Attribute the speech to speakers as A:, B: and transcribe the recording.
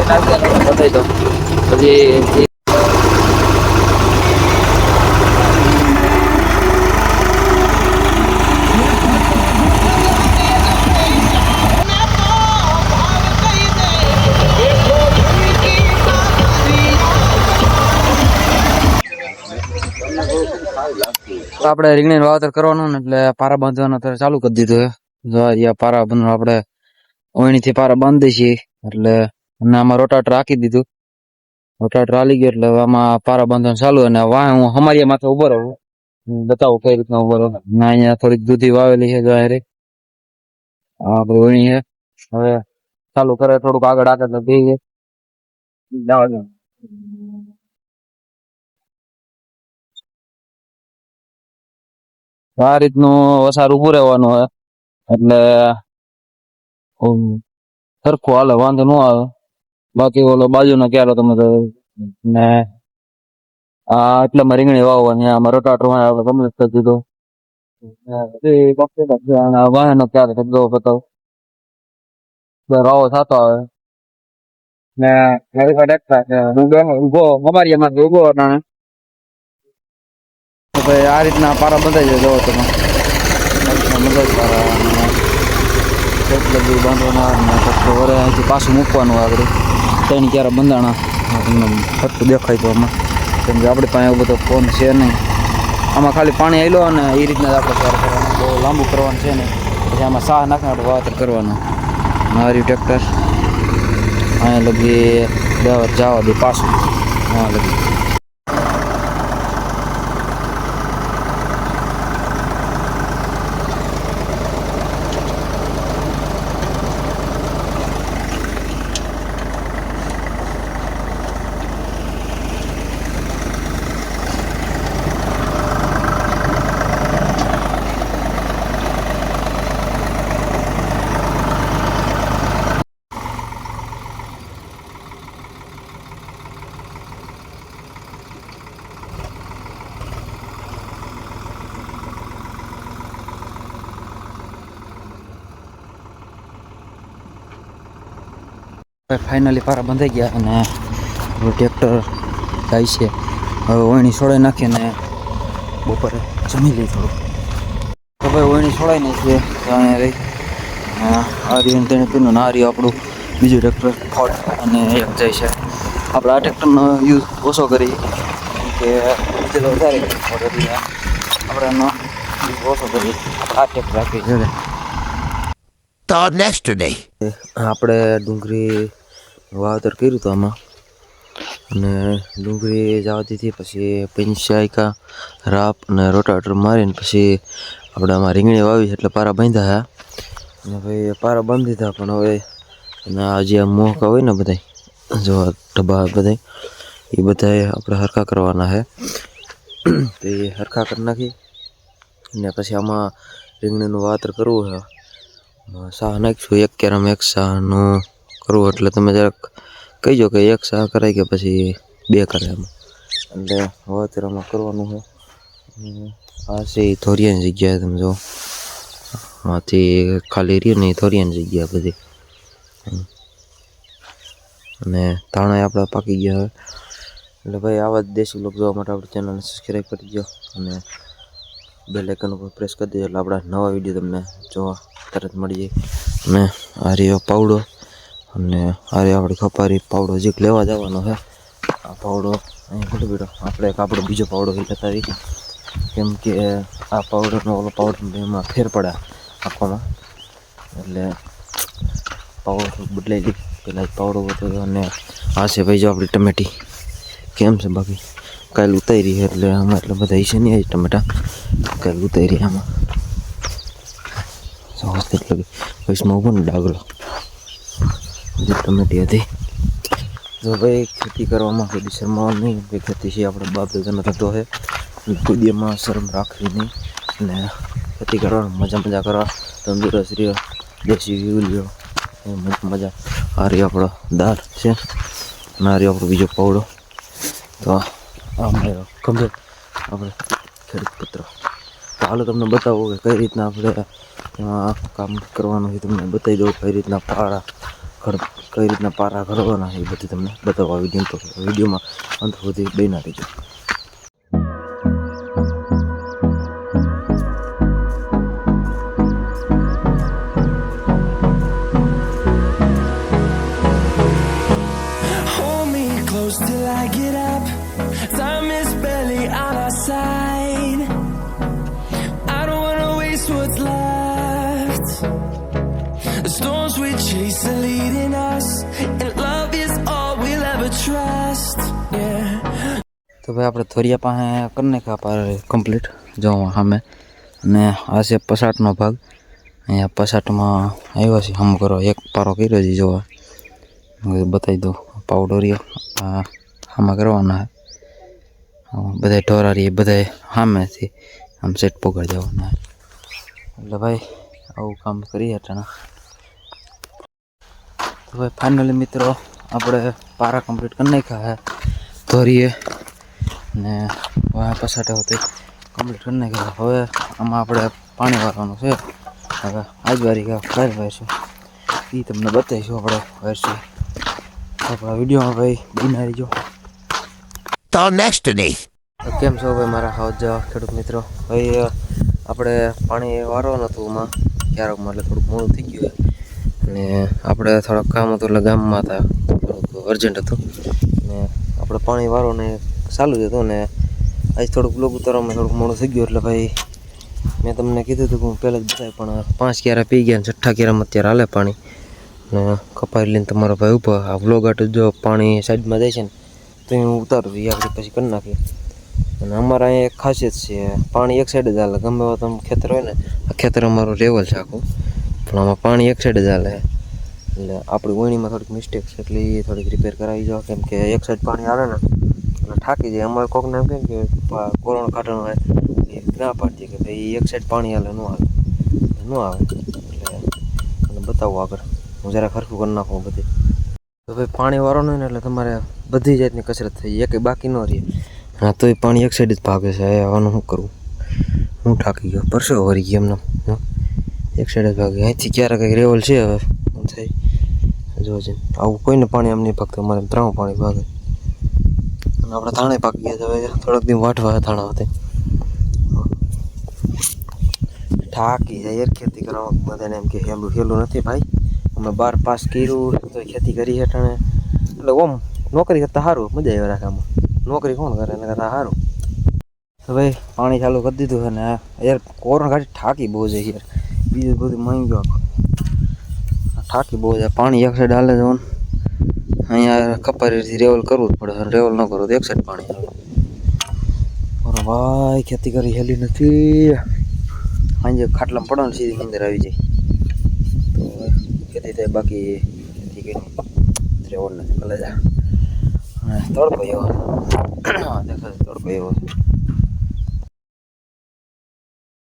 A: બતાવી દો પછી આપણે રીંગણી વાવેતર કરવાનું ને એટલે પારા બાંધવાનું અત્યારે ચાલુ કરી દીધું છે. પારા બાંધવાનું આપણે ઓયણી થી પારા બાંધી છીએ એટલે આમાં રોટાટર રાખી દીધું. રોટાટર હાલી ગયો એટલે આમાં પારા બાંધવાનું ચાલુ. અને વાહ હું અમારી માથે ઉભો રહું, બતાવું કઈ રીતના ઉભો રહું. અહીંયા થોડીક દૂધી વાવેલી છે જાહેર આપડે ઓયણી છે. હવે ચાલુ કરે થોડુંક આગળ આગળ ભેગી આ રીતનું વસાર ઉભું રહેવાનું હોય એટલે સરખું હાલે, વાંધો ન આવે. બાકી ઓલો બાજુના ક્યારે તમે ને આ એટલામાં રીંગણી વાવવાની આમાં રોટાટર આપણે કમ્પ્લીટ કરી દીધો. વાહનો ક્યારે ધંધો બતાવ રાવો થતો આવે ને ઉભો અમારી એમાં ઉભો આ રીતના પારા બંધાઈ જાય. જોવો તમે મગજ પારા બાંધવાના વરે અહીંથી પાછું મૂકવાનું આગળ ત્રણ ક્યારે બંધાણા ફટકું દેખાય તો આમાં. કેમ કે આપણી પાસે એવું બધો ફોન છે નહીં. આમાં ખાલી પાણી આવેલો અને એ રીતના જ આપણે તૈયાર કરવાનું, બહુ લાંબુ કરવાનું છે નહીં. પછી આમાં સાહ નાખીને આપણે વાવેતર કરવાનું. મારી ટ્રેક્ટર અહીંયા લગી જવા દે પાછું હા લગી. ફાઇનલી પારા બંધાઈ ગયા અને ટ્રેક્ટર જાય છે. હવે ઓયણી છોડાઈ નાખી અને બપોરે જમી લઈ થોડું. તો ભાઈ ઓયણી છોડાઈ નાખીએ અહીંયા રહી આર્યન તેને પીનું નારી આપણું બીજું ટ્રેક્ટર ફોર્ડ અને એક જાય છે. આપણે આ ટ્રેક્ટરનો યુઝ ઓછો કરી કે ડીઝલ વધારે આપણે એનો યુઝ ઓછો કરી આ ટ્રેક્ટર રાખીએ છીએ. આપણે ડુંગળી વાવેતર કર્યું હતું આમાં અને ડુંગળી જવા દીધી. પછી પંચાયકા રાપ અને રોટાટર મારીને પછી આપણે આમાં રીંગણી વાવી એટલે પારા બાંધ્યા અને ભાઈ પારા બાંધી દીધા. પણ હવે એના જે આ મોહકા હોય ને બધા જો ડબ્બા બધા એ બધા આપણે હરખા કરવાના છે. તો એ હરખા કરી નાખી અને પછી આમાં રીંગણીનું વાવેતર કરવું છે. શાહ નાખીશું એક કેરામ એક શાહનું કરવું એટલે તમે જરાક કહીજો કે એક શાહ કરાય કે પછી બે કરે એમાં. એટલે વાવેતર આમાં કરવાનું છે. આ છે એ થોરિયાની જગ્યાએ તમે જો આથી ખાલી રહ્યું ને એ થોરિયાની જગ્યા બધી. અને ધાણા આપણે પાકી ગયા હવે. એટલે ભાઈ આવા જ દેશી લોક જોવા માટે આપણી ચેનલને સબસ્ક્રાઈબ કરી દો અને બેલ આઇકન ઉપર પ્રેસ કરી દેજો એટલે આપણા નવા વિડીયો તમને જોવા તરત મળી જાય. અને આ રહ્યો પાવડો અને આ રહ્યો આપણી ખપારી પાવડો જે લેવા જવાનો છે. આ પાવડો અહીં ઘણો બેઠો આપણે એક આપણો બીજો પાવડો લેતા આવી કેમ કે આ પાવડરનો ઓલો પાવડર એમાં ફેર પડે આંખોમાં એટલે પાવડર બદલાઈ ગઈ. પહેલાં જ પાવડો હતો અને આ છે ભાઈ જો આપણી ટમેટી કેમ છે બાકી કાલે ઉતારી છે એટલે આમાં એટલે બધા છે નહીં ટમેટા કાલે ઉતારી આમાં એટલે વૈશમાં ઉભો ને ડાગલો જે ટમેટી હતી. જો ભાઈ ખેતી કરવામાં કોઈ શરમાવાનું નહીં. ભાઈ ખેતી છે આપણે બાપ દાદાનો ધંધો છે. કોઈ દીમાં શરમ રાખવી નહીં અને ખેતી કરવાનું મજા કરવા તંદુરસ્ત રહ્યો દેશી વ્યૂ લ્યો મજા. આ રહ્યો આપણો દાળ છે અને આ રહ્યો આપણો બીજો પાવડો. તો આ મારો ગમે આપણે ખેડૂત પત્ર. તો હાલો તમને બતાવો કે કઈ રીતના આપણે એમાં કામ કરવાનું છે. તમને બતાવી દઉં કઈ રીતના પાળા કઈ રીતના પારા ઘડવાના એ બધું તમને બતાવવા વિડીયોમાં અંત સુધી બન્યા રહીજો.
B: Hold me close till I get up. Time is barely on our side. I don't wanna waste what's left. The storms we chase are leading us, and love is all we'll ever trust. Yeah.
A: તો ભાઈ આપણે થોરિયા પાસે કરી નાખ્યા પાર complete જો સામે. અને આ છે પસાટનો ભાગ. અહીંયા પસાટમાં આવ્યો છે હમ કરો એક પારો કર્યો છે જોવા બતાવી દઉં. પાવડોરિયો આમાં કરવાના બધા ઢોરારી બધા સામેથી આમ સેટ પકડી દેવાના. એટલે ભાઈ આવું કામ કરીએ અટાણા. તો ભાઈ ફાઇનલી મિત્રો આપણે પારા કમ્પ્લીટ કરી નાખ્યા હે ધોરીએ ને હવે પસાટે હોતી કમ્પ્લીટ કરી નાખ્યા. હવે આમાં આપણે પાણી વાળવાનું છે. હવે આજવારી ફાયર વાયરશું એ તમને બતાવીશું આપણે વાયરશું આપણા વિડીયોમાં ભાઈ બનાવી જો.
C: તો નેક્સ્ટ ડે
A: કેમ છો ભાઈ મારા હાથ જવા ખેડૂત મિત્રો. ભાઈ આપણે પાણી વારવાનું હતું એમાં ક્યારેકમાં એટલે થોડુંક મોડું થઈ ગયું અને આપણે થોડોક કામ હતું એટલે ગામમાં હતા થોડુંક અર્જન્ટ હતું ને આપણે પાણી વારવાને ચાલુ જ હતું ને આજ થોડુંક બ્લોગ ઉતારવામાં થોડુંક મોડું થઈ ગયું. એટલે ભાઈ મેં તમને કીધું હતું કે હું પહેલાં જ બતાવી પણ 5 ક્યારા પી ગયા ને 6ઠ્ઠા ક્યારામાં અત્યારે હાલે પાણી ને કપાઈ લઈને તમારો ભાઈ ઉપર આ વ્લોગ આટલું જો પાણી સાઈડમાં જાય છે ને તો હું ઉતારું છું આગળ પછી કરી નાખીએ. અને અમારા અહીંયા એક ખાસિયત છે પાણી એક સાઈડ જ હાલે. ગમે એવો તમે ખેતર હોય ને આ ખેતર અમારું રેવલ છે આખું પણ આમાં પાણી એક સાઈડ જ હાલે. એટલે આપણી ઓણીમાં થોડીક મિસ્ટેક છે એટલે એ થોડીક રિપેર કરાવી જાઓ કેમ કે એક સાઈડ પાણી આવે ને એટલે થાકી જાય. અમારે કોકને એમ કેમ કે કોરોના કાઢવાનું હોય એ ના પાડતી કે ભાઈ એક સાઈડ પાણી હાલે ન આવે એટલે બતાવું આગળ હું જરાક હરખું કરી નાખું બધી. તો ભાઈ પાણી વાળવાનું હોય ને એટલે તમારે બધી જાતની કસરત થઈ જાય એક બાકી ન રહે. હા તોય પાણી એક સાઈડ જ ભાગે છે. આવવાનું શું કરવું હું થાકી ગયો પરસો વળી ગયો એમને એક સાઈડ જ ભાગે. અહીંથી ક્યારેક કંઈક રેવલ છે હવે શું થાય જોજે. આવું કોઈને પાણી આમ નહીં ભાગતું અમારે 3 પાણી ભાગે અને આપણે થાણે પાકી ગયા હવે થોડાક દિન વાટવા થાણા હતા. થાકી જાય યાર ખેતી કરવામાં બધાને એમ કે હેલું નથી ભાઈ. અમે 12 પાસ કર્યું તો ખેતી કરી હેઠાણે એટલે ઓમ નોકરી કરતાં સારું મજા આવે રાખવામાં. નોકરી કોણ કરે એને કરતાં સારું. તો ભાઈ પાણી ચાલુ કરી દીધું છે ને યાર કોરોના ગાડી થાકી બહુ જાય યાર. બીજું બધું માંગ્યું આખું થાકી બહુ જાય. પાણી એક સાઈડ હાલે જવાનું અહીંયા કપારીથી રેવલ કરવું જ પડે. રેવલ ન કરવું તો એક સાઈડ પાણી આવે. અરે ભાઈ ખેતી કરી હેલી નથી. સાંજે ખાટલામાં પડો ને સીધી નીંદર આવી જાય તો ખેતી થાય. બાકી ખેતી કરી રેવલ નથી ભલે જા તડકો એવો દેખાય તડકો એવો